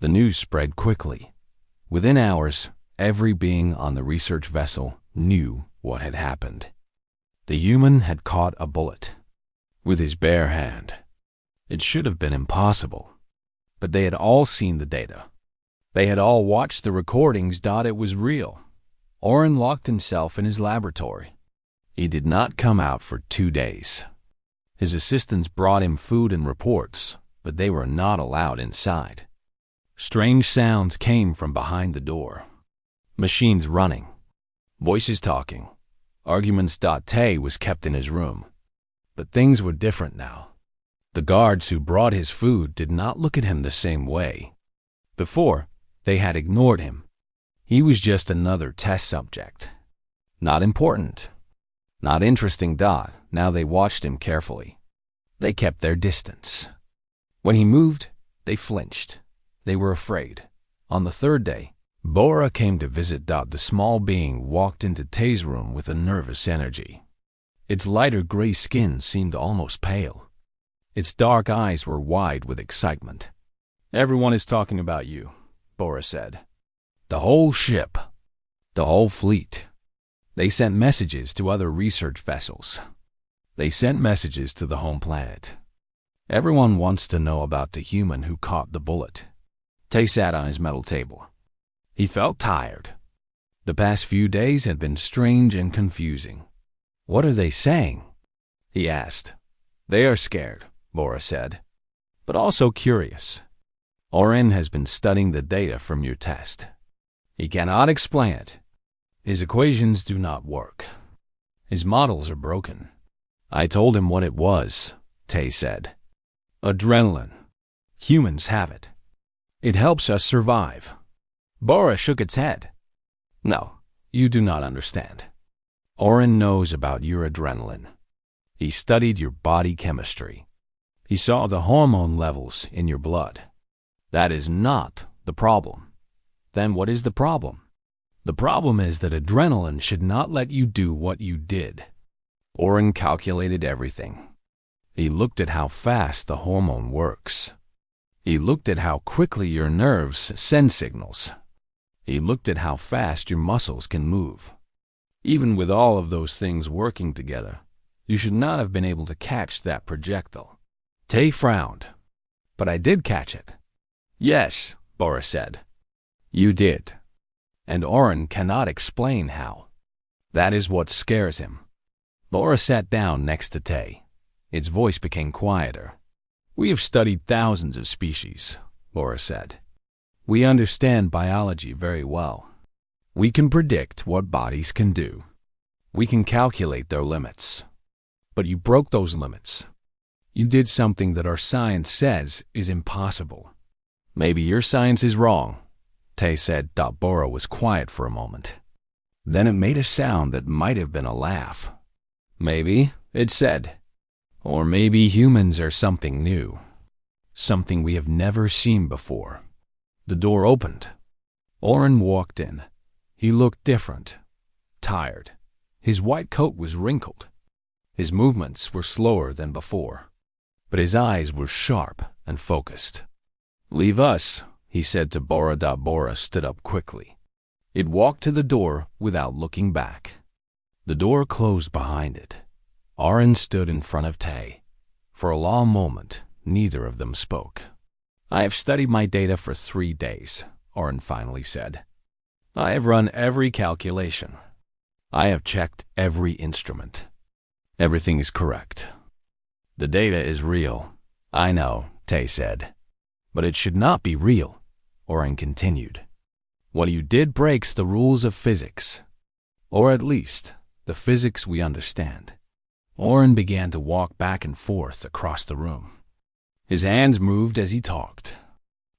The news spread quickly. Within hours, every being on the research vessel knew what had happened. The human had caught a bullet with his bare hand. It should have been impossible, but they had all seen the data. They had all watched the recordings. It was real. Oren locked himself in his laboratory. He did not come out for 2 days. His assistants brought him food and reports, but they were not allowed inside. Strange sounds came from behind the door. Machines running, voices talking, arguments. Tay was kept in his room. But things were different now. The guards who brought his food did not look at him the same way. Before, they had ignored him. He was just another test subject. Not important. Not interesting. Now they watched him carefully. They kept their distance. When he moved, they flinched. They were afraid. On the 3rd day, Bora came to visit. The small being walked into Tay's room with a nervous energy. Its lighter gray skin seemed almost pale. Its dark eyes were wide with excitement. "Everyone is talking about you," Bora said. "The whole ship. The whole fleet. They sent messages to other research vessels. They sent messages to the home planet. Everyone wants to know about the human who caught the bullet." Tay sat on his metal table. He felt tired. The past few days had been strange and confusing. "What are they saying?" he asked. "They are scared," Bora said, "but also curious. Oren has been studying the data from your test. He cannot explain it. His equations do not work. His models are broken." "I told him what it was," Tay said. "Adrenaline. Humans have it. It helps us survive." Bora shook its head. "No, you do not understand. Oren knows about your adrenaline. He studied your body chemistry. He saw the hormone levels in your blood. That is not the problem." "Then what is the problem?" "The problem is that adrenaline should not let you do what you did." Oren calculated everything. He looked at how fast the hormone works. He looked at how quickly your nerves send signals. He looked at how fast your muscles can move. Even with all of those things working together, you should not have been able to catch that projectile. Tay frowned. "But I did catch it." "Yes," Bora said. "You did. And Oren cannot explain how. That is what scares him." Bora sat down next to Tay. Its voice became quieter. "We have studied thousands of species," Bora said. "We understand biology very well. We can predict what bodies can do. We can calculate their limits. But you broke those limits. You did something that our science says is impossible." "Maybe your science is wrong," Tay said. Bora was quiet for a moment. Then it made a sound that might have been a laugh. "Maybe," it said. "Or maybe humans are something new. Something we have never seen before." The door opened. Oren walked in. He looked different, tired. His white coat was wrinkled. His movements were slower than before, but his eyes were sharp and focused. "Leave us," he said to Bora. Bora stood up quickly. It walked to the door without looking back. The door closed behind it. Oren stood in front of Tay. For a long moment, neither of them spoke. "I have studied my data for 3 days," Oren finally said. "I have run every calculation. I have checked every instrument. Everything is correct. The data is real." "I know," Tay said. "But it should not be real," Oren continued. "What you did breaks the rules of physics, or at least the physics we understand." Oren began to walk back and forth across the room. His hands moved as he talked.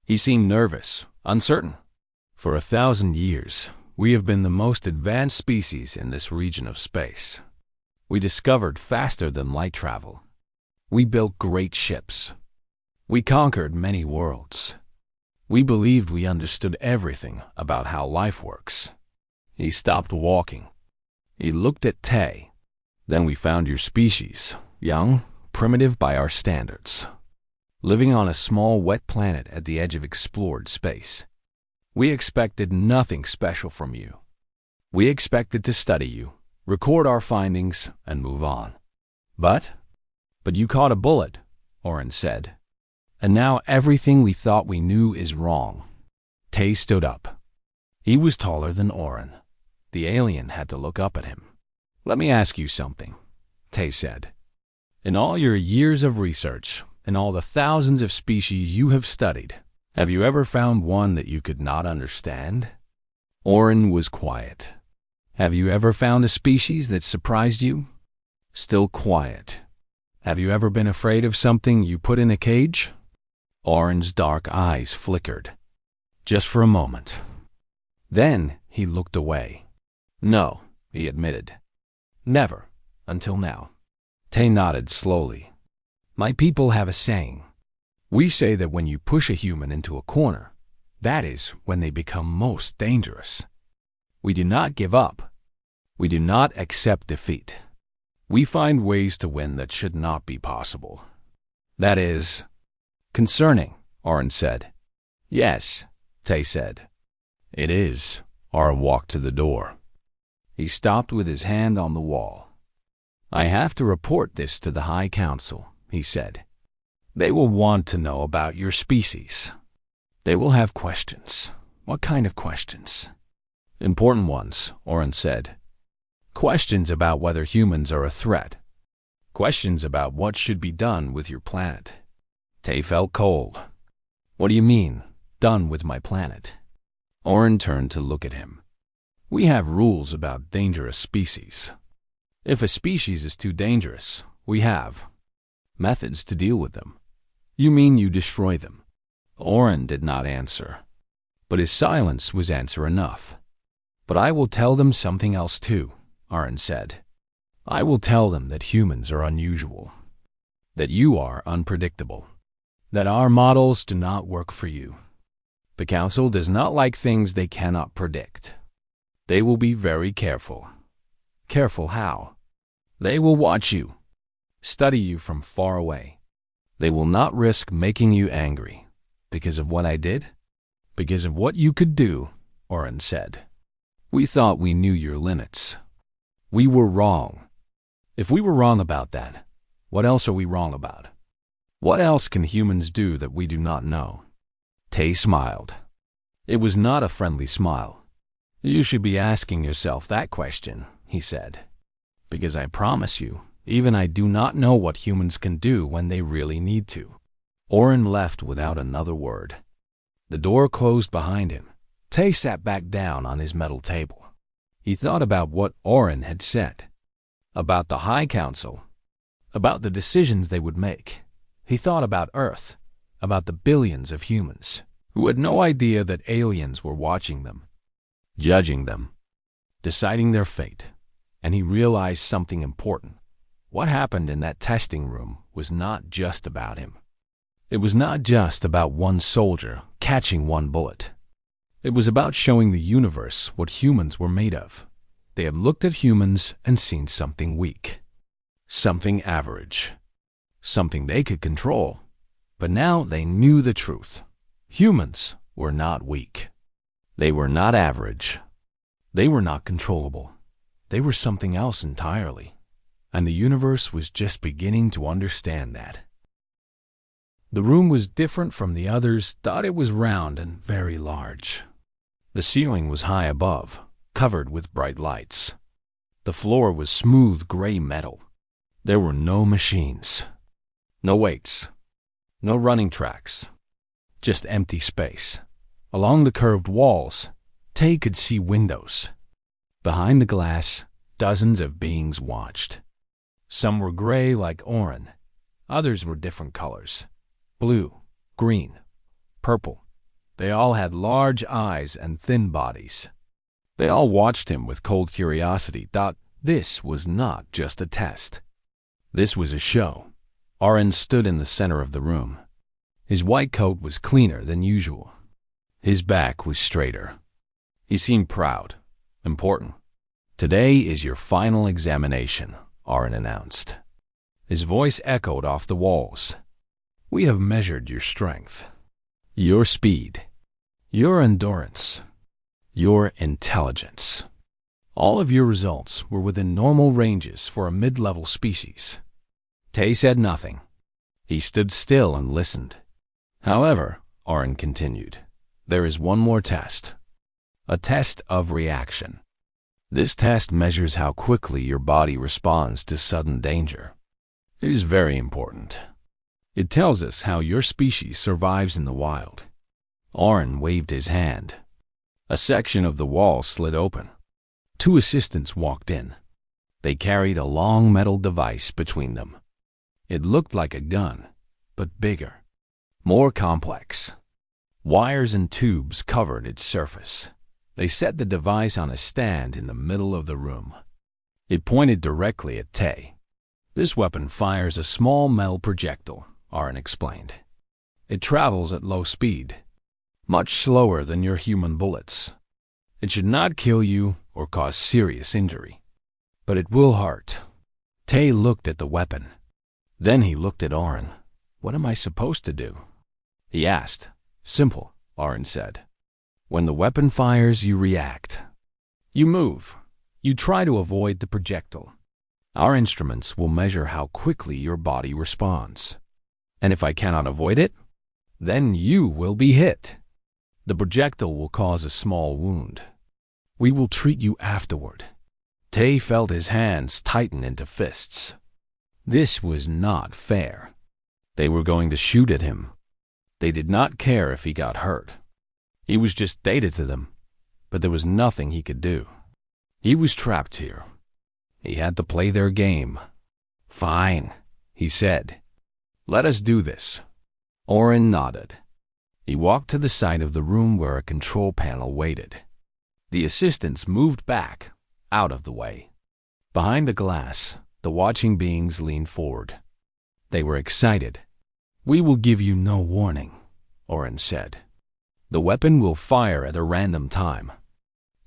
He seemed nervous, uncertain. "For 1,000 years, we have been the most advanced species in this region of space. We discovered faster than light travel. We built great ships. We conquered many worlds. We believed we understood everything about how life works." He stopped walking. He looked at Tay. "Then we found your species, young, primitive by our standards. living on a small wet planet at the edge of explored space. We expected nothing special from you. We expected to study you, record our findings, and move on. But you caught a bullet, Oren said. And now everything we thought we knew is wrong. Tay stood up. He was taller than Oren. The alien had to look up at him. Let me ask you something, Tay said. In all your years of research, and all the thousands of species you have studied, have you ever found one that you could not understand? Oren was quiet. Have you ever found a species that surprised you? Still quiet. Have you ever been afraid of something you put in a cage? Oren's dark eyes flickered. Just for a moment. Then he looked away. No, he admitted. Never, until now. Tay nodded slowly. My people have a saying. We say that when you push a human into a corner, that is when they become most dangerous. We do not give up. We do not accept defeat. We find ways to win that should not be possible. That is concerning, Oren said. Yes, Tay said. It is. Oren walked to the door. He stopped with his hand on the wall. I have to report this to the High Council, he said. They will want to know about your species. They will have questions. What kind of questions? Important ones, Oren said. Questions about whether humans are a threat. Questions about what should be done with your planet. Tay felt cold. What do you mean, done with my planet? Oren turned to look at him. We have rules about dangerous species. If a species is too dangerous, we have methods to deal with them. You mean you destroy them? Oren did not answer, but his silence was answer enough. But I will tell them something else too, Oren said. I will tell them that humans are unusual, that you are unpredictable, that our models do not work for you. The Council does not like things they cannot predict. They will be very careful. Careful how? They will watch you, study you from far away. They will not risk making you angry. Because of what I did? Because of what you could do, Oren said. We thought we knew your limits. We were wrong. If we were wrong about that, what else are we wrong about? What else can humans do that we do not know? Tay smiled. It was not a friendly smile. You should be asking yourself that question, he said. Because I promise you, even I do not know what humans can do when they really need to. Oren left without another word. The door closed behind him. Tay sat back down on his metal table. He thought about what Oren had said, about the High Council, about the decisions they would make. He thought about Earth, about the billions of humans who had no idea that aliens were watching them, judging them, deciding their fate. And he realized something important. What happened in that testing room was not just about him. It was not just about one soldier catching one bullet. It was about showing the universe what humans were made of. They had looked at humans and seen something weak, something average, something they could control. But now they knew the truth. Humans were not weak. They were not average. They were not controllable. They were something else entirely. And the universe was just beginning to understand that. The room was different from the others, thought it was round and very large. The ceiling was high above, covered with bright lights. The floor was smooth gray metal. There were no machines, no weights, no running tracks, just empty space. Along the curved walls, Tay could see windows. Behind the glass, dozens of beings watched. Some were gray like Oren. Others were different colors. Blue, green, purple. They all had large eyes and thin bodies. They all watched him with cold curiosity, thought this was not just a test. This was a show. Oren stood in the center of the room. His white coat was cleaner than usual. His back was straighter. He seemed proud, important. Today is your final examination, Oren announced. His voice echoed off the walls. We have measured your strength, your speed, your endurance, your intelligence. All of your results were within normal ranges for a mid-level species. Tay said nothing. He stood still and listened. However, Oren continued, there is one more test. A test of reaction. This test measures how quickly your body responds to sudden danger. It is very important. It tells us how your species survives in the wild. Oren waved his hand. A section of the wall slid open. 2 assistants walked in. They carried a long metal device between them. It looked like a gun, but bigger, more complex. Wires and tubes covered its surface. They set the device on a stand in the middle of the room. It pointed directly at Tay. This weapon fires a small metal projectile, Oren explained. It travels at low speed, much slower than your human bullets. It should not kill you or cause serious injury, but it will hurt. Tay looked at the weapon. Then he looked at Oren. What am I supposed to do? He asked. Simple, Oren said. When the weapon fires, you react. You move. You try to avoid the projectile. Our instruments will measure how quickly your body responds. And if I cannot avoid it, then you will be hit. The projectile will cause a small wound. We will treat you afterward. Tay felt his hands tighten into fists. This was not fair. They were going to shoot at him. They did not care if he got hurt. He was just data to them, but there was nothing he could do. He was trapped here. He had to play their game. Fine, he said. Let us do this. Oren nodded. He walked to the side of the room where a control panel waited. The assistants moved back, out of the way. Behind the glass, the watching beings leaned forward. They were excited. We will give you no warning, Oren said. The weapon will fire at a random time.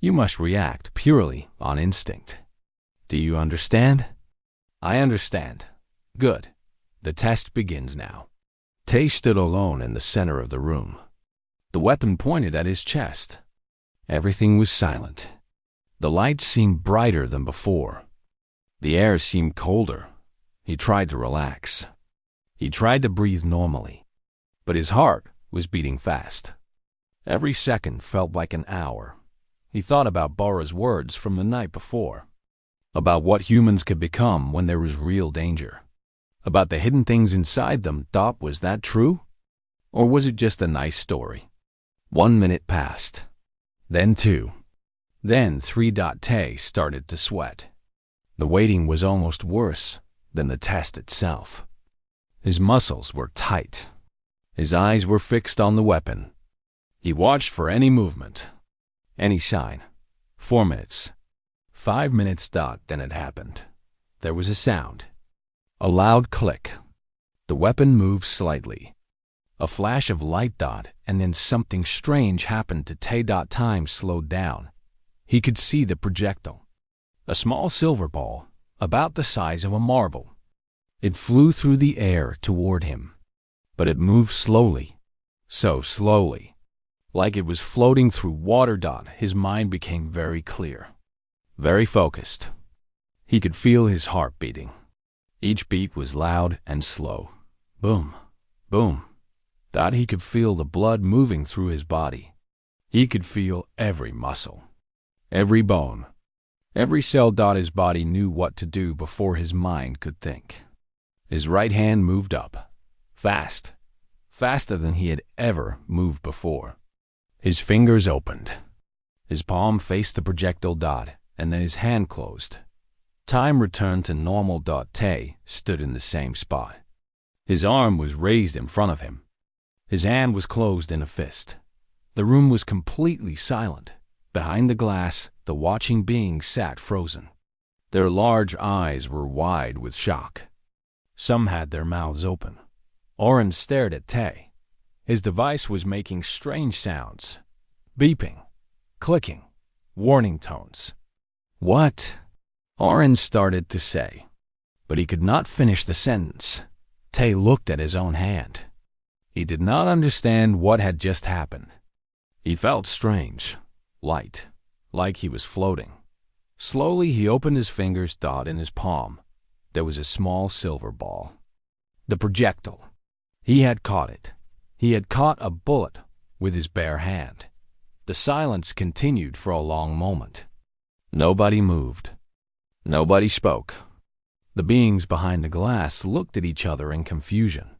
You must react purely on instinct. Do you understand? I understand. Good. The test begins now. Tay stood alone in the center of the room. The weapon pointed at his chest. Everything was silent. The lights seemed brighter than before. The air seemed colder. He tried to relax. He tried to breathe normally, but his heart was beating fast. Every second felt like an hour. He thought about Bora's words from the night before, about what humans could become when there was real danger, about the hidden things inside them. Was that true? Or was it just a nice story? 1 minute passed, then 2, then 3. Tay started to sweat. The waiting was almost worse than the test itself. His muscles were tight. His eyes were fixed on the weapon. He watched for any movement, any sign. 4 minutes. 5 minutes. Then it happened. There was a sound. A loud click. The weapon moved slightly. A flash of light. And then something strange happened to Tay. Time slowed down. He could see the projectile. A small silver ball, about the size of a marble. It flew through the air toward him. But it moved slowly. So slowly. Like it was floating through water. His mind became very clear, very focused. He could feel his heart beating. Each beat was loud and slow. Boom, boom. He could feel the blood moving through his body. He could feel every muscle, every bone, every cell. His body knew what to do before his mind could think. His right hand moved up, fast, faster than he had ever moved before. His fingers opened. His palm faced the projectile. And then his hand closed. Time returned to normal. Tay stood in the same spot. His arm was raised in front of him. His hand was closed in a fist. The room was completely silent. Behind the glass, the watching beings sat frozen. Their large eyes were wide with shock. Some had their mouths open. Oren stared at Tay. His device was making strange sounds. Beeping, clicking, warning tones. What? Oren started to say, but he could not finish the sentence. Tay looked at his own hand. He did not understand what had just happened. He felt strange, light, like he was floating. Slowly, he opened his fingers. In his palm, there was a small silver ball. The projectile. He had caught it. He had caught a bullet with his bare hand. The silence continued for a long moment. Nobody moved. Nobody spoke. The beings behind the glass looked at each other in confusion.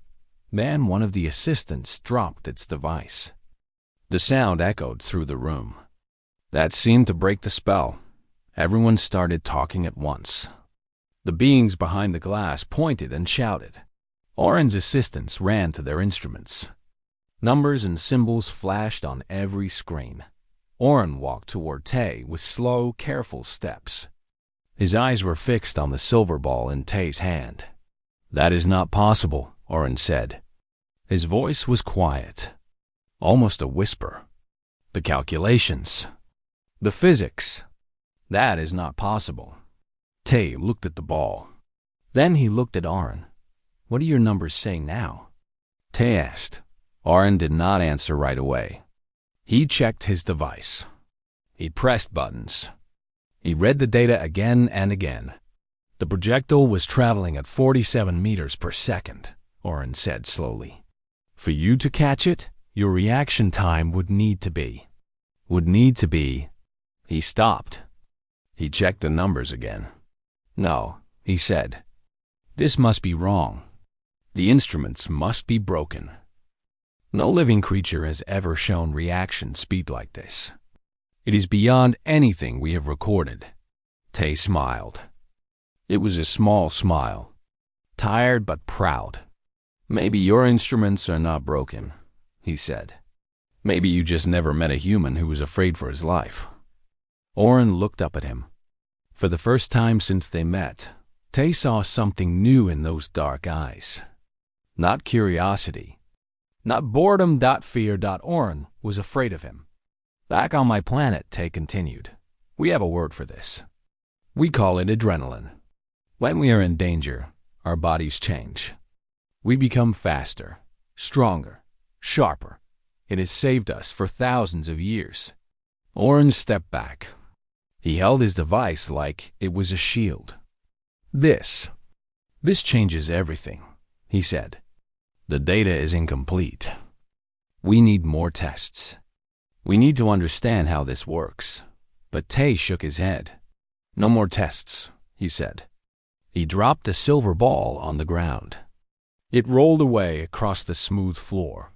Then one of the assistants dropped its device. The sound echoed through the room. That seemed to break the spell. Everyone started talking at once. The beings behind the glass pointed and shouted. Oren's assistants ran to their instruments. Numbers and symbols flashed on every screen. Oren walked toward Tay with slow, careful steps. His eyes were fixed on the silver ball in Tay's hand. "That is not possible," Oren said. His voice was quiet, almost a whisper. "The calculations, the physics, that is not possible." Tay looked at the ball. Then he looked at Oren. "What are your numbers saying now?" Tay asked. Oren did not answer right away. He checked his device. He pressed buttons. He read the data again and again. "The projectile was traveling at 47 meters per second, Oren said slowly. "For you to catch it, your reaction time would need to be. He stopped. He checked the numbers again. "No," he said. "This must be wrong. The instruments must be broken. No living creature has ever shown reaction speed like this. It is beyond anything we have recorded." Tay smiled. It was a small smile, tired but proud. "Maybe your instruments are not broken," he said. "Maybe you just never met a human who was afraid for his life." Oren looked up at him. For the first time since they met, Tay saw something new in those dark eyes. Not curiosity, not boredom. Fear. Oren was afraid of him. "Back on my planet," Tay continued, "we have a word for this. We call it adrenaline. When we are in danger, our bodies change. We become faster, stronger, sharper. It has saved us for thousands of years." Oren stepped back. He held his device like it was a shield. This changes everything," he said. "The data is incomplete. We need more tests. We need to understand how this works." But Tay shook his head. "No more tests," he said. He dropped a silver ball on the ground. It rolled away across the smooth floor.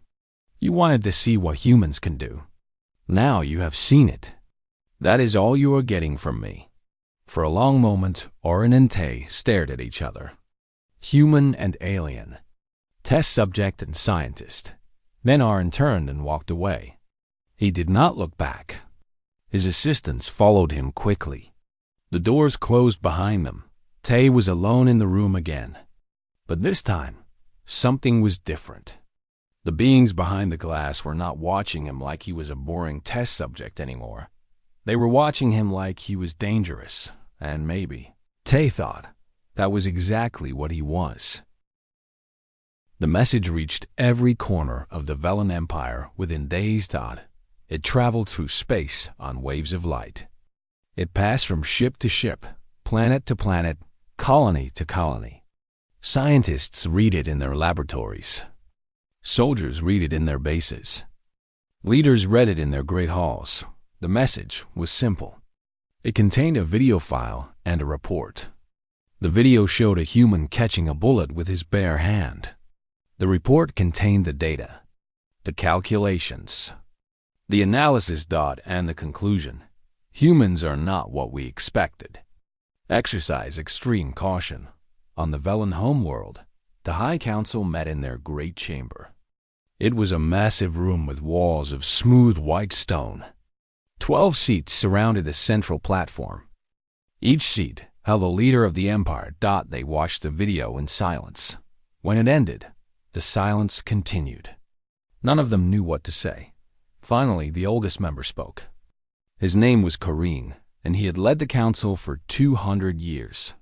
"You wanted to see what humans can do. Now you have seen it. That is all you are getting from me." For a long moment, Oren and Tay stared at each other. Human and alien. Test subject and scientist. Then Oren turned and walked away. He did not look back. His assistants followed him quickly. The doors closed behind them. Tay was alone in the room again. But this time, something was different. The beings behind the glass were not watching him like he was a boring test subject anymore. They were watching him like he was dangerous, and maybe, Tay thought, that was exactly what he was. The message reached every corner of the Velen Empire within days. It traveled through space on waves of light. It passed from ship to ship, planet to planet, colony to colony. Scientists read it in their laboratories. Soldiers read it in their bases. Leaders read it in their great halls. The message was simple. It contained a video file and a report. The video showed a human catching a bullet with his bare hand. The report contained the data, the calculations, the analysis. And the conclusion. Humans are not what we expected. Exercise extreme caution. On the Velen homeworld, the High Council met in their great chamber. It was a massive room with walls of smooth white stone. 12 seats surrounded a central platform. Each seat held a leader of the Empire. They watched the video in silence. When it ended, the silence continued. None of them knew what to say. Finally, the oldest member spoke. His name was Kareen, and he had led the council for 200 years.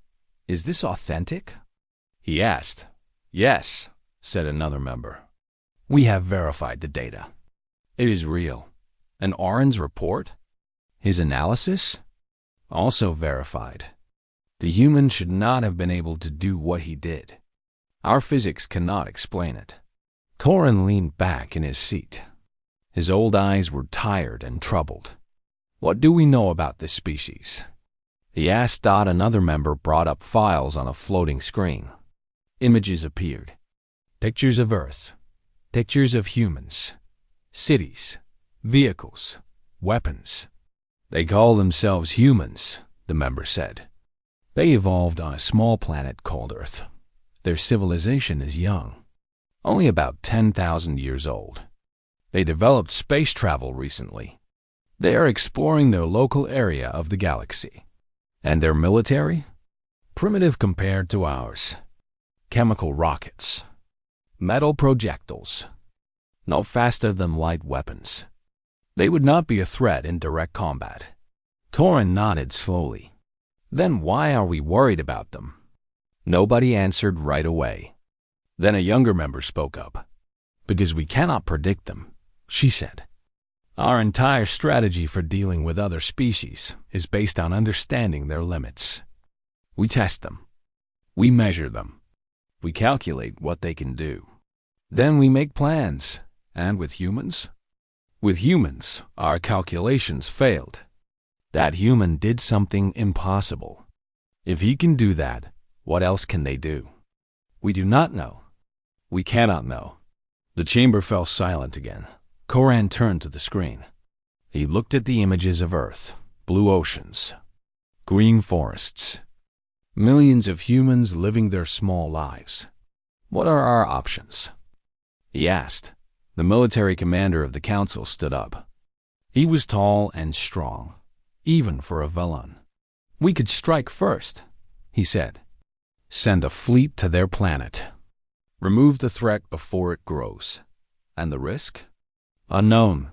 "Is this authentic?" he asked. "Yes," said another member. We have verified the data. It is real. And Oren's report? His analysis? Also verified. The human should not have been able to do what he did. Our physics cannot explain it. Corin leaned back in his seat. His old eyes were tired and troubled. What do we know about this species? He asked. Another member brought up files on a floating screen. Images appeared. Pictures of Earth. Pictures of humans. Cities. Vehicles. Weapons. They call themselves humans, the member said. They evolved on a small planet called Earth. Their civilization is young, only about 10,000 years old. They developed space travel recently. They are exploring their local area of the galaxy. And their military? Primitive compared to ours. Chemical rockets. Metal projectiles. No faster than light weapons. They would not be a threat in direct combat. Corin nodded slowly. Then why are we worried about them? Nobody answered right away. Then a younger member spoke up. Because we cannot predict them, she said. Our entire strategy for dealing with other species is based on understanding their limits. We test them. We measure them. We calculate what they can do. Then we make plans. And with humans? With humans, our calculations failed. That human did something impossible. If he can do that, what else can they do? We do not know. We cannot know. The chamber fell silent again. Corin turned to the screen. He looked at the images of Earth, blue oceans, green forests, millions of humans living their small lives. What are our options? He asked. The military commander of the council stood up. He was tall and strong, even for a Velon. We could strike first, he said. Send a fleet to their planet. Remove the threat before it grows. And the risk? Unknown.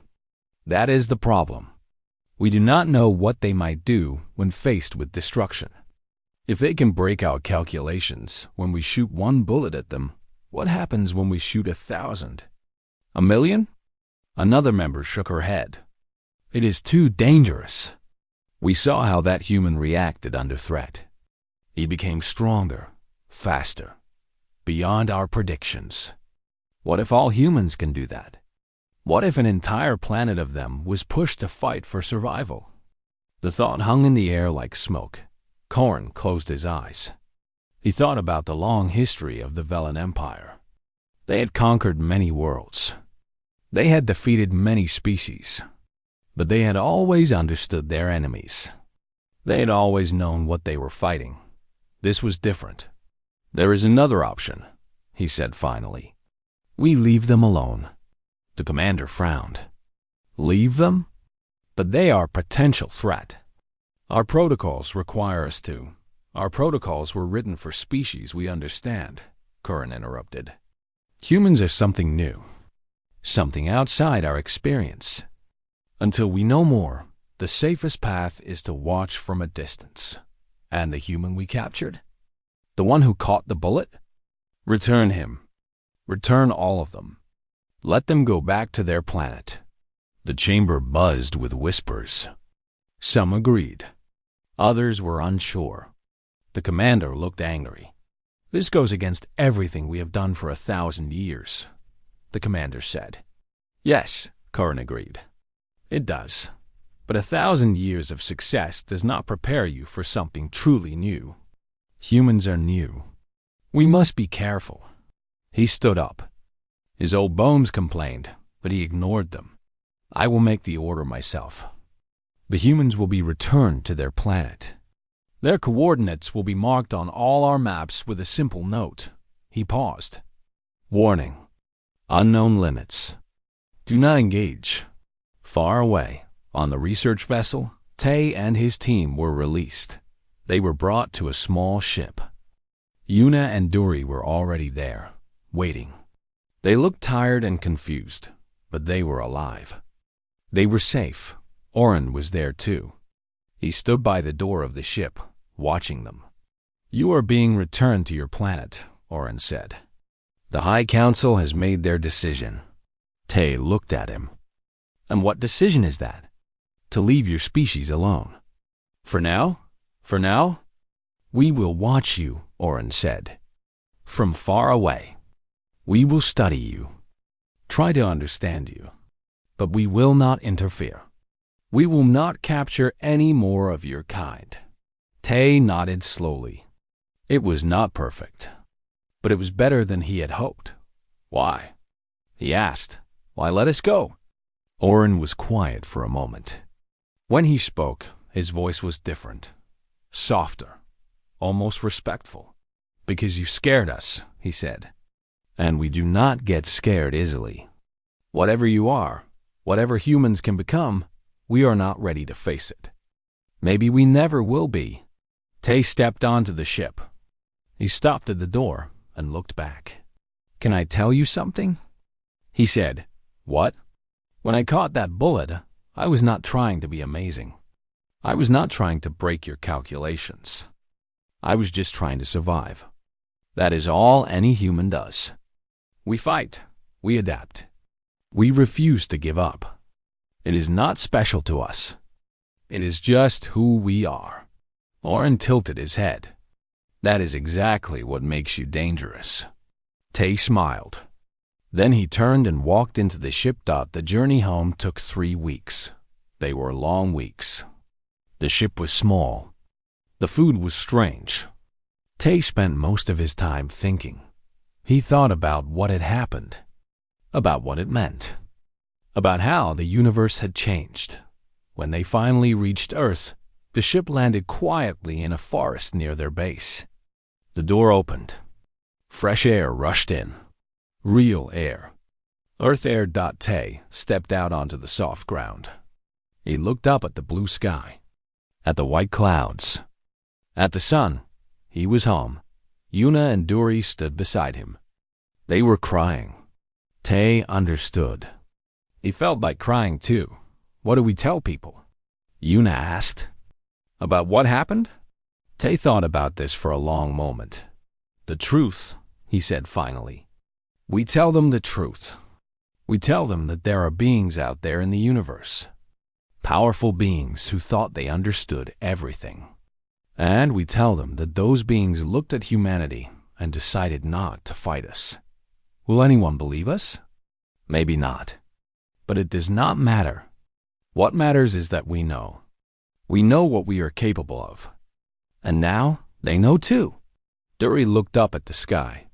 That is the problem. We do not know what they might do when faced with destruction. If they can break our calculations when we shoot one bullet at them, what happens when we shoot 1,000? 1,000,000? Another member shook her head. It is too dangerous. We saw how that human reacted under threat. He became stronger, faster, beyond our predictions. What if all humans can do that? What if an entire planet of them was pushed to fight for survival? The thought hung in the air like smoke. Corin closed his eyes. He thought about the long history of the Velon Empire. They had conquered many worlds. They had defeated many species. But they had always understood their enemies. They had always known what they were fighting. This was different. There is another option, he said finally. We leave them alone. The commander frowned. Leave them? But they are a potential threat. Our protocols require us to. Our protocols were written for species we understand, Corin interrupted. Humans are something new. Something outside our experience. Until we know more, the safest path is to watch from a distance. And the human we captured? The one who caught the bullet? Return him. Return all of them. Let them go back to their planet. The chamber buzzed with whispers. Some agreed. Others were unsure. The commander looked angry. This goes against everything we have done for 1,000 years, the commander said. Yes, Corin agreed. It does. But 1,000 years of success does not prepare you for something truly new. Humans are new. We must be careful. He stood up. His old bones complained, but he ignored them. I will make the order myself. The humans will be returned to their planet. Their coordinates will be marked on all our maps with a simple note. He paused. Warning. Unknown limits. Do not engage. Far away, on the research vessel, Tay and his team were released. They were brought to a small ship. Yuna and Duri were already there, waiting. They looked tired and confused, but they were alive. They were safe. Oren was there too. He stood by the door of the ship, watching them. You are being returned to your planet, Oren said. The High Council has made their decision. Tay looked at him. And what decision is that? To leave your species alone. For now? For now? We will watch you, Oren said. From far away. We will study you. Try to understand you. But we will not interfere. We will not capture any more of your kind. Tay nodded slowly. It was not perfect, but it was better than he had hoped. Why? He asked. Why let us go? Oren was quiet for a moment. When he spoke, his voice was different, softer, almost respectful. Because you scared us, he said. And we do not get scared easily. Whatever you are, whatever humans can become, we are not ready to face it. Maybe we never will be. Tay stepped onto the ship. He stopped at the door and looked back. Can I tell you something? He said. What? When I caught that bullet, I was not trying to be amazing. I was not trying to break your calculations. I was just trying to survive. That is all any human does. We fight. We adapt. We refuse to give up. It is not special to us. It is just who we are. Oren tilted his head. That is exactly what makes you dangerous. Tay smiled. Then he turned and walked into the ship. The journey home took 3 weeks. They were long weeks. The ship was small. The food was strange. Tay spent most of his time thinking. He thought about what had happened, about what it meant, about how the universe had changed. When they finally reached Earth, the ship landed quietly in a forest near their base. The door opened. Fresh air rushed in. Real air. Earth air. Tay stepped out onto the soft ground. He looked up at the blue sky, at the white clouds, at the sun. He was home. Yuna and Duri stood beside him. They were crying. Tay understood. He felt like crying too. What do we tell people? Yuna asked. About what happened? Tay thought about this for a long moment. The truth, he said finally. We tell them the truth. We tell them that there are beings out there in the universe. Powerful beings who thought they understood everything. And we tell them that those beings looked at humanity and decided not to fight us. Will anyone believe us? Maybe not. But it does not matter. What matters is that we know. We know what we are capable of. And now they know too. Duri looked up at the sky.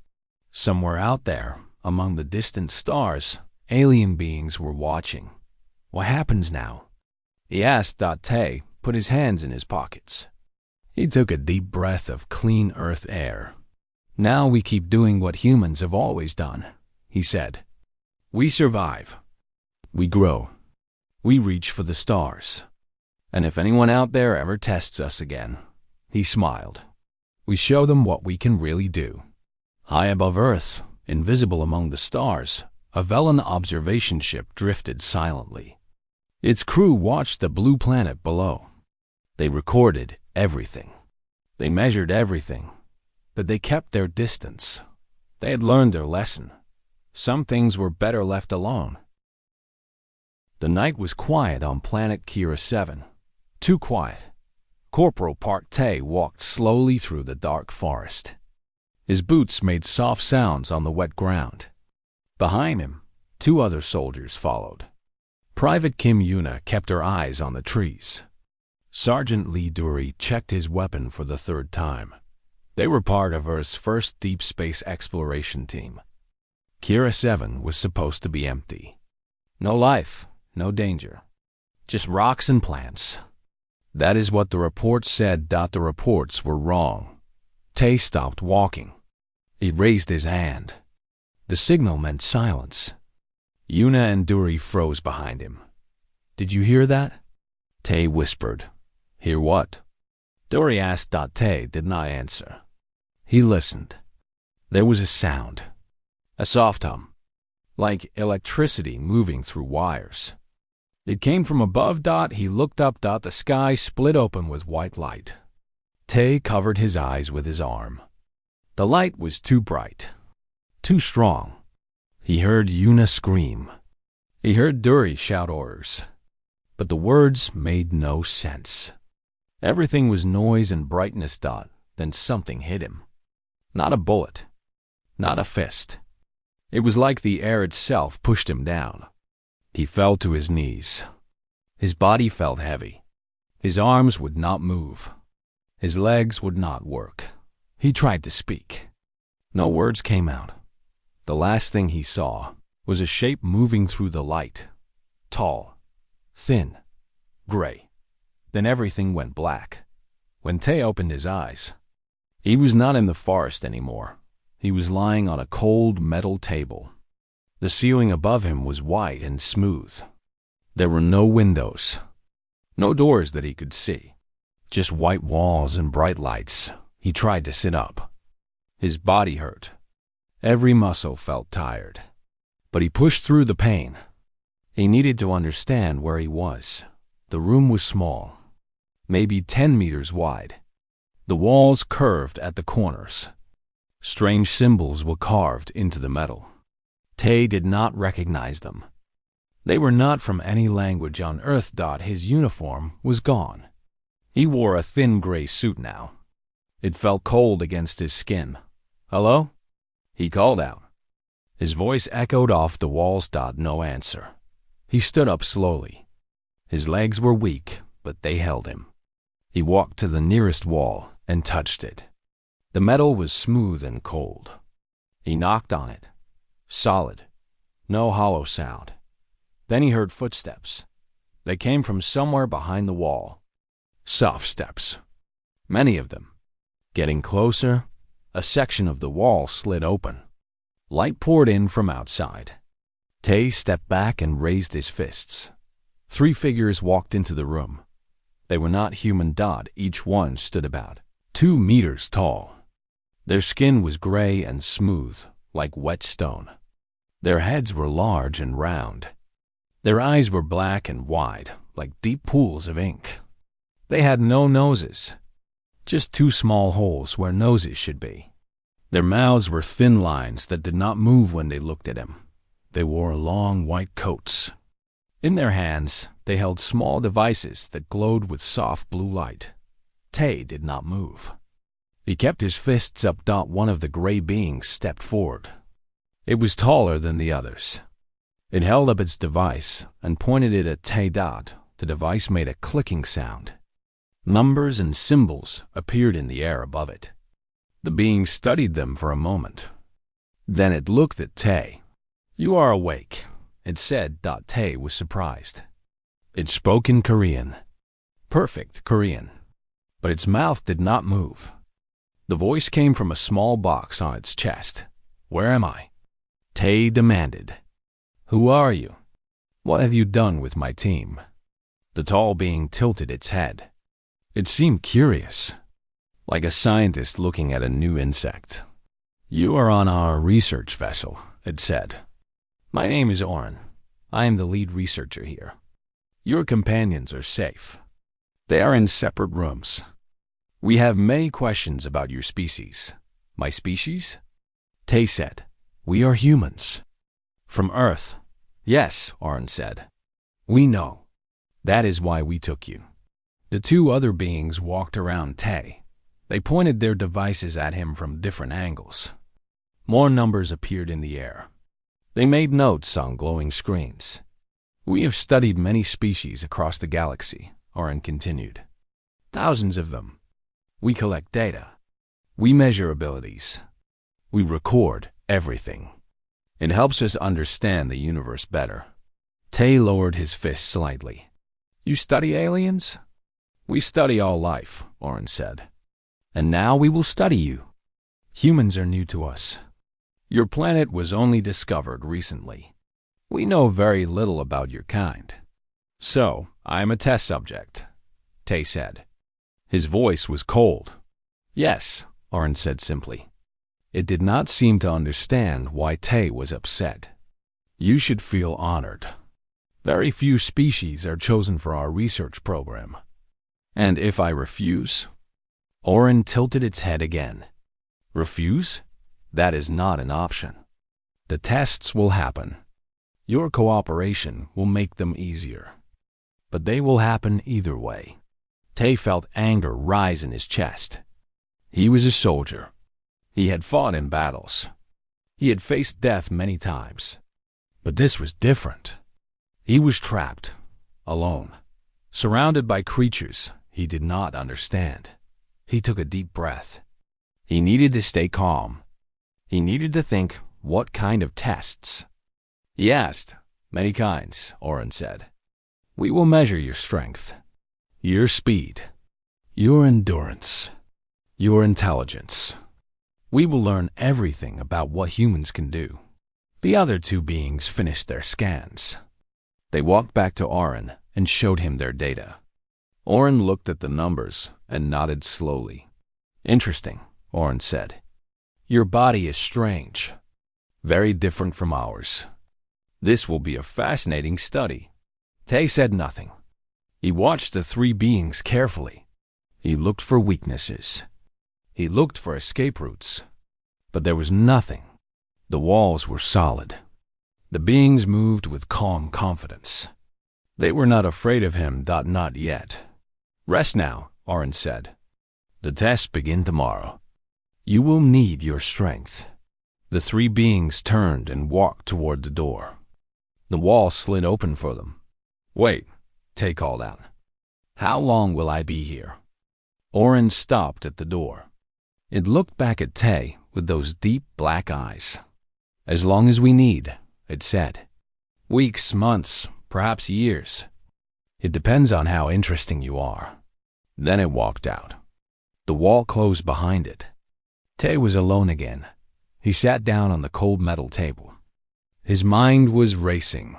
Somewhere out there, among the distant stars, alien beings were watching. What happens now? He asked. Tay put his hands in his pockets. He took a deep breath of clean earth air. Now we keep doing what humans have always done, he said. We survive. We grow. We reach for the stars. And if anyone out there ever tests us again, he smiled, we show them what we can really do. High above Earth, invisible among the stars, a Velen observation ship drifted silently. Its crew watched the blue planet below. They recorded everything. They measured everything. But they kept their distance. They had learned their lesson. Some things were better left alone. The night was quiet on planet Kira 7. Too quiet. Corporal Park Tay walked slowly through the dark forest. His boots made soft sounds on the wet ground. Behind him, 2 other soldiers followed. Private Kim Yuna kept her eyes on the trees. Sergeant Lee Duri checked his weapon for the 3rd time. They were part of Earth's first deep space exploration team. Kira 7 was supposed to be empty. No life, no danger. Just rocks and plants. That is what the reports said. The reports were wrong. Tay stopped walking. He raised his hand. The signal meant silence. Yuna and Duri froze behind him. Did you hear that? Tay whispered. Hear what? Duri asked. Tay did not answer. He listened. There was a sound. A soft hum. Like electricity moving through wires. It came from above. He looked up. The sky split open with white light. Tay covered his eyes with his arm. The light was too bright. Too strong. He heard Yuna scream. He heard Dury shout orders, but the words made no sense. Everything was noise and brightness. Then something hit him. Not a bullet, not a fist. It was like the air itself pushed him down. He fell to his knees. His body felt heavy. His arms would not move. His legs would not work. He tried to speak. No words came out. The last thing he saw was a shape moving through the light. Tall, thin, gray. Then everything went black. When Tay opened his eyes, he was not in the forest anymore. He was lying on a cold metal table. The ceiling above him was white and smooth. There were no windows, no doors that he could see, just white walls and bright lights. He tried to sit up. His body hurt. Every muscle felt tired. But he pushed through the pain. He needed to understand where he was. The room was small, maybe 10 meters wide. The walls curved at the corners. Strange symbols were carved into the metal. Tay did not recognize them. They were not from any language on Earth. His uniform was gone. He wore a thin gray suit now. It felt cold against his skin. "Hello?" he called out. His voice echoed off the walls. No answer. He stood up slowly. His legs were weak, but they held him. He walked to the nearest wall and touched it. The metal was smooth and cold. He knocked on it. Solid. No hollow sound. Then he heard footsteps. They came from somewhere behind the wall. Soft steps. Many of them. Getting closer, a section of the wall slid open. Light poured in from outside. Tay stepped back and raised his fists. 3 figures walked into the room. They were not human. Each one stood about 2 meters tall. Their skin was gray and smooth, like wet stone. Their heads were large and round. Their eyes were black and wide, like deep pools of ink. They had no noses, just 2 small holes where noses should be. Their mouths were thin lines that did not move when they looked at him. They wore long white coats. In their hands, they held small devices that glowed with soft blue light. Tay did not move. He kept his fists up. One of the gray beings stepped forward. It was taller than the others. It held up its device and pointed it at Tay. The device made a clicking sound. Numbers and symbols appeared in the air above it. The being studied them for a moment. Then it looked at Tay. "You are awake," it said. Tay was surprised. It spoke in Korean. Perfect Korean. But its mouth did not move. The voice came from a small box on its chest. "Where am I?" Tay demanded. "Who are you? What have you done with my team?" The tall being tilted its head. It seemed curious, like a scientist looking at a new insect. "You are on our research vessel," it said. "My name is Oren. I am the lead researcher here. Your companions are safe. They are in separate rooms. We have many questions about your species." "My species?" Tay said. "We are humans." "From Earth?" "Yes," Oren said. "We know. That is why we took you." The 2 other beings walked around Tay. They pointed their devices at him from different angles. More numbers appeared in the air. They made notes on glowing screens. "We have studied many species across the galaxy," Oren continued. "Thousands of them. We collect data. We measure abilities. We record everything. It helps us understand the universe better." Tay lowered his fist slightly. "You study aliens?" "We study all life," Oren said. "And now we will study you. Humans are new to us. Your planet was only discovered recently. We know very little about your kind. So, I am a test subject," Tay said. His voice was cold. "Yes," Oren said simply. It did not seem to understand why Tay was upset. "You should feel honored. Very few species are chosen for our research program. And if I refuse?" Oren tilted its head again. "Refuse? That is not an option. The tests will happen. Your cooperation will make them easier. But they will happen either way. Tay felt anger rise in his chest. He was a soldier. He had fought in battles. He had faced death many times. But this was different. He was trapped, alone, surrounded by creatures he did not understand. He took a deep breath. He needed to stay calm. He needed to think, what kind of tests? He asked. Many kinds, Oren said. We will measure your strength, your speed, your endurance, your intelligence. We will learn everything about what humans can do. The other two beings finished their scans. They walked back to Oren and showed him their data. Oren looked at the numbers and nodded slowly. Interesting, Oren said. Your body is strange, very different from ours. This will be a fascinating study. Tay said nothing. He watched the three beings carefully. He looked for weaknesses. He looked for escape routes. But there was nothing. The walls were solid. The beings moved with calm confidence. They were not afraid of him, not yet. Rest now, Oren said. The tests begin tomorrow. You will need your strength. The three beings turned and walked toward the door. The wall slid open for them. Wait, Tay called out. How long will I be here? Oren stopped at the door. It looked back at Tay with those deep black eyes. As long as we need, it said. Weeks, months, perhaps years. It depends on how interesting you are. Then it walked out. The wall closed behind it. Tay was alone again. He sat down on the cold metal table. His mind was racing.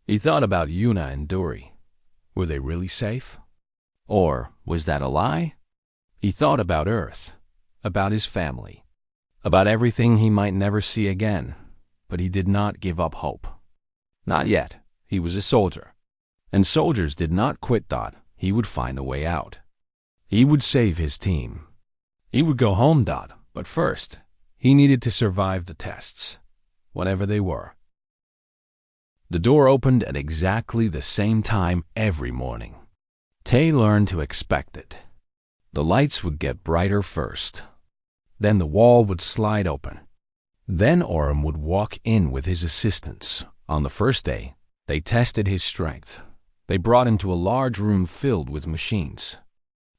He thought about Yuna and Duri. Were they really safe? Or was that a lie? He thought about Earth, about his family, about everything he might never see again, but he did not give up hope. Not yet. He was a soldier, and soldiers did not quit. He would find a way out. He would save his team. He would go home. But first, he needed to survive the tests, whatever they were. The door opened at exactly the same time every morning. Tay learned to expect it. The lights would get brighter first. Then the wall would slide open. Then Oren would walk in with his assistants. On the first day, they tested his strength. They brought him to a large room filled with machines.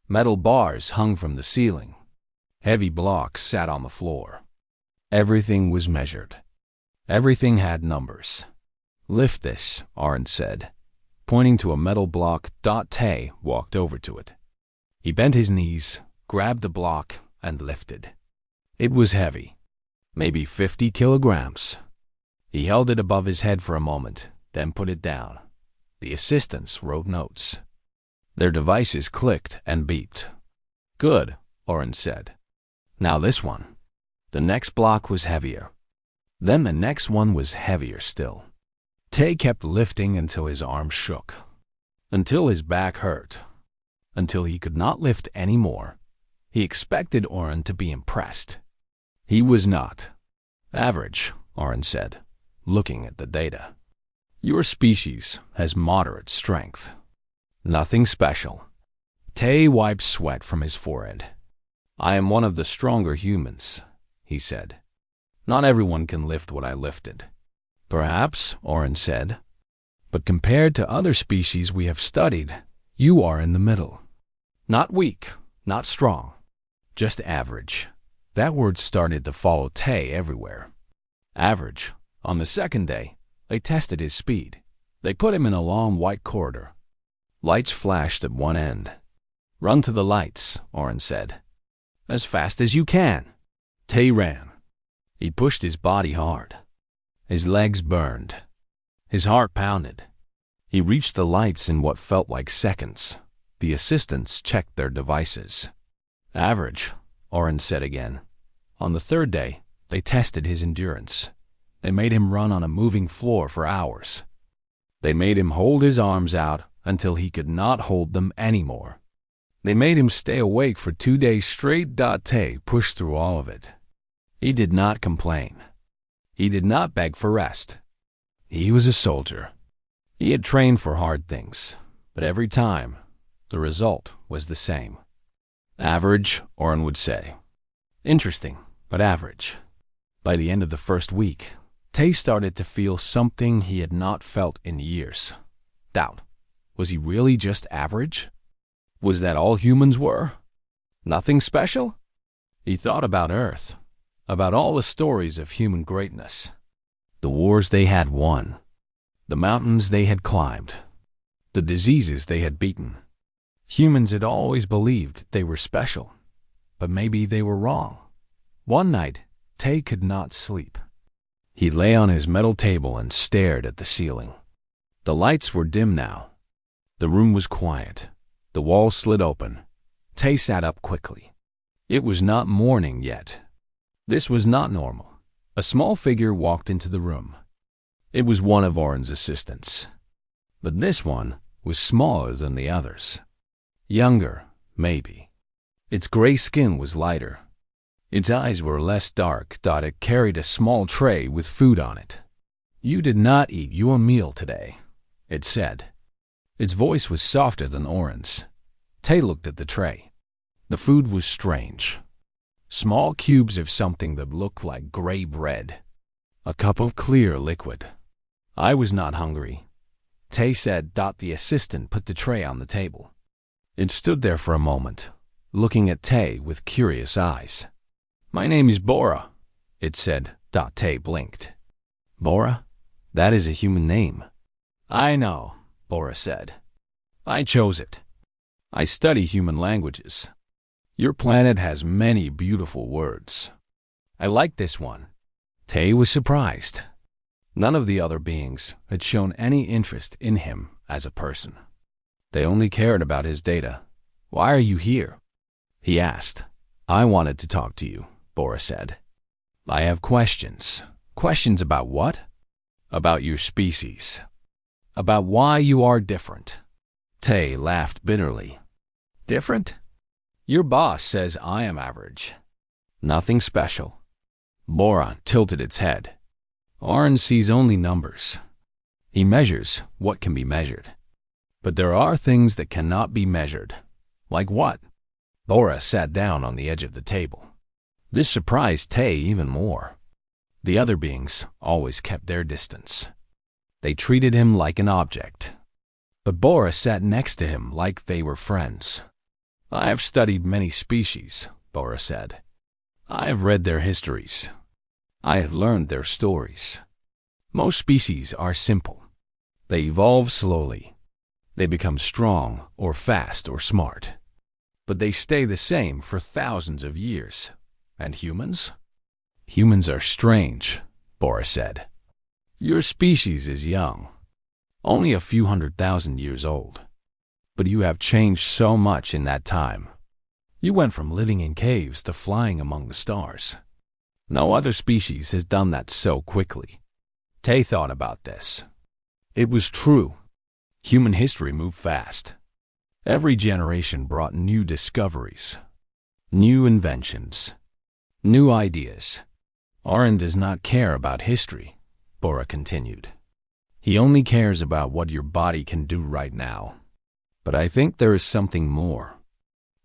Metal bars hung from the ceiling. Heavy blocks sat on the floor. Everything was measured. Everything had numbers. Lift this, Oren said, pointing to a metal block. Tay walked over to it. He bent his knees, grabbed the block, and lifted. It was heavy, maybe 50 kilograms. He held it above his head for a moment, then put it down. The assistants wrote notes. Their devices clicked and beeped. Good, Oren said. Now this one. The next block was heavier. Then the next one was heavier still. Tay kept lifting until his arms shook, until his back hurt, until he could not lift any more. He expected Oren to be impressed. He was not. Average, Oren said, looking at the data. Your species has moderate strength. Nothing special. Tay wiped sweat from his forehead. I am one of the stronger humans, he said. Not everyone can lift what I lifted. Perhaps, Oren said, but compared to other species we have studied, you are in the middle. Not weak, not strong, just average. That word started to follow Tay everywhere. Average. On the second day, they tested his speed. They put him in a long white corridor. Lights flashed at one end. Run to the lights, Oren said. As fast as you can. Tay ran. He pushed his body hard. His legs burned. His heart pounded. He reached the lights in what felt like seconds. The assistants checked their devices. Average, Oren said again. On the third day, they tested his endurance. They made him run on a moving floor for hours. They made him hold his arms out until he could not hold them anymore. They made him stay awake for 2 days straight. Tay pushed through all of it. He did not complain. He did not beg for rest. He was a soldier. He had trained for hard things, but every time, the result was the same. Average, Oren would say. Interesting, but average. By the end of the first week, Tay started to feel something he had not felt in years. Doubt. Was he really just average? Was that all humans were? Nothing special? He thought about Earth, about all the stories of human greatness, the wars they had won, the mountains they had climbed, the diseases they had beaten. Humans had always believed they were special, but maybe they were wrong. One night, Tay could not sleep. He lay on his metal table and stared at the ceiling. The lights were dim now. The room was quiet. The walls slid open. Tay sat up quickly. It was not morning yet. This was not normal. A small figure walked into the room. It was one of Oren's assistants. But this one was smaller than the others. Younger, maybe. Its gray skin was lighter. Its eyes were less dark. It carried a small tray with food on it. "You did not eat your meal today," it said. Its voice was softer than Oren's. Tay looked at the tray. The food was strange. Small cubes of something that looked like gray bread. A cup of clear liquid. "I was not hungry," Tay said. The assistant put the tray on the table. It stood there for a moment, looking at Tay with curious eyes. "My name is Bora," it said. Tay blinked. "Bora? That is a human name." "I know," Bora said. "I chose it. I study human languages. Your planet has many beautiful words. I like this one." Tay was surprised. None of the other beings had shown any interest in him as a person. They only cared about his data. "Why are you here?" he asked. "I wanted to talk to you," Bora said. "I have questions." "Questions about what?" "About your species. About why you are different." Tay laughed bitterly. "Different? Your boss says I am average. Nothing special." Bora tilted its head. Oren sees only numbers. He measures what can be measured. But there are things that cannot be measured. Like what? Bora sat down on the edge of the table. This surprised Tay even more. The other beings always kept their distance. They treated him like an object. But Bora sat next to him like they were friends. "I have studied many species," Bora said. "I have read their histories. I have learned their stories. Most species are simple. They evolve slowly. They become strong or fast or smart. But they stay the same for thousands of years. And humans? Humans are strange," Bora said. "Your species is young, only a few 100,000 years old. But you have changed so much in that time. You went from living in caves to flying among the stars. No other species has done that so quickly." Tay thought about this. It was true. Human history moved fast. Every generation brought new discoveries, new inventions, new ideas. "Oren does not care about history," Bora continued. "He only cares about what your body can do right now. But I think there is something more.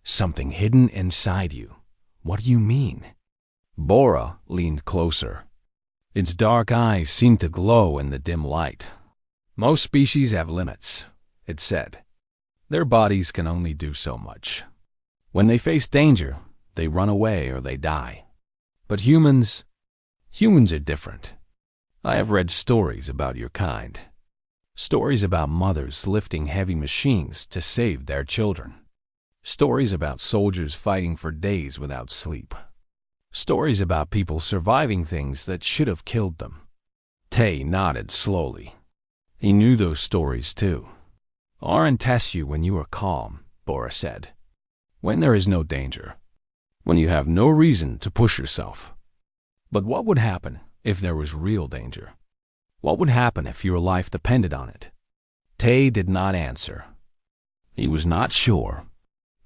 Something hidden inside you." "What do you mean?" Bora leaned closer. Its dark eyes seemed to glow in the dim light. "Most species have limits," it said. "Their bodies can only do so much. When they face danger, they run away or they die. But humans are different. I have read stories about your kind. Stories about mothers lifting heavy machines to save their children. Stories about soldiers fighting for days without sleep. Stories about people surviving things that should have killed them." Tay nodded slowly. He knew those stories too. "Oren tests you when you are calm," Bora said. "When there is no danger. When you have no reason to push yourself. But what would happen if there was real danger? What would happen if your life depended on it?" Tay did not answer. He was not sure.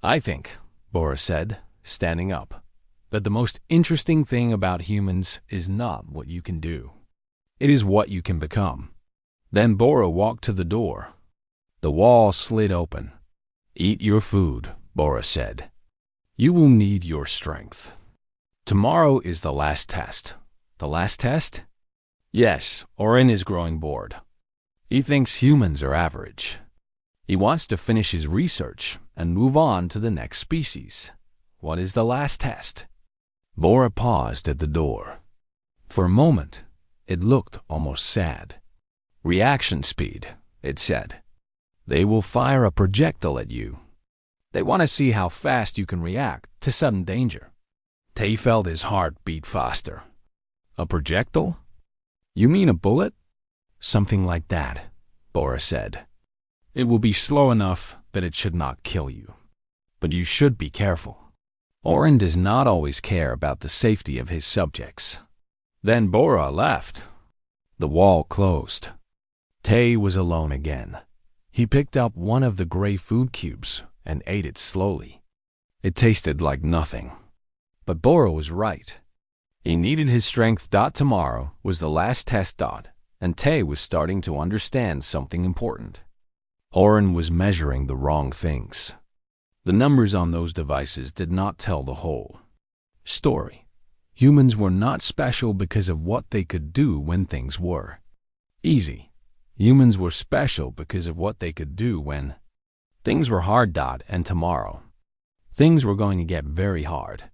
"I think," Bora said, standing up, "that the most interesting thing about humans is not what you can do. It is what you can become. Then Bora walked to the door. The wall slid open. "Eat your food," Bora said. "You will need your strength. Tomorrow is the last test." "The last test?" "Yes, Orin is growing bored. He thinks humans are average. He wants to finish his research and move on to the next species." "What is the last test?" Bora paused at the door. For a moment, it looked almost sad. "Reaction speed," it said. "They will fire a projectile at you. They want to see how fast you can react to sudden danger." Tay felt his heart beat faster. "A projectile? You mean a bullet?" "Something like that," Bora said. "It will be slow enough that it should not kill you. But you should be careful. Orin does not always care about the safety of his subjects." Then Bora left. The wall closed. Tay was alone again. He picked up one of the gray food cubes and ate it slowly. It tasted like nothing. But Bora was right. He needed his strength. Tomorrow was the last test. And Tay was starting to understand something important. Orin was measuring the wrong things. The numbers on those devices did not tell the whole story. Humans were not special because of what they could do when things were easy. Humans were special because of what they could do when things were hard. And tomorrow, things were going to get very hard.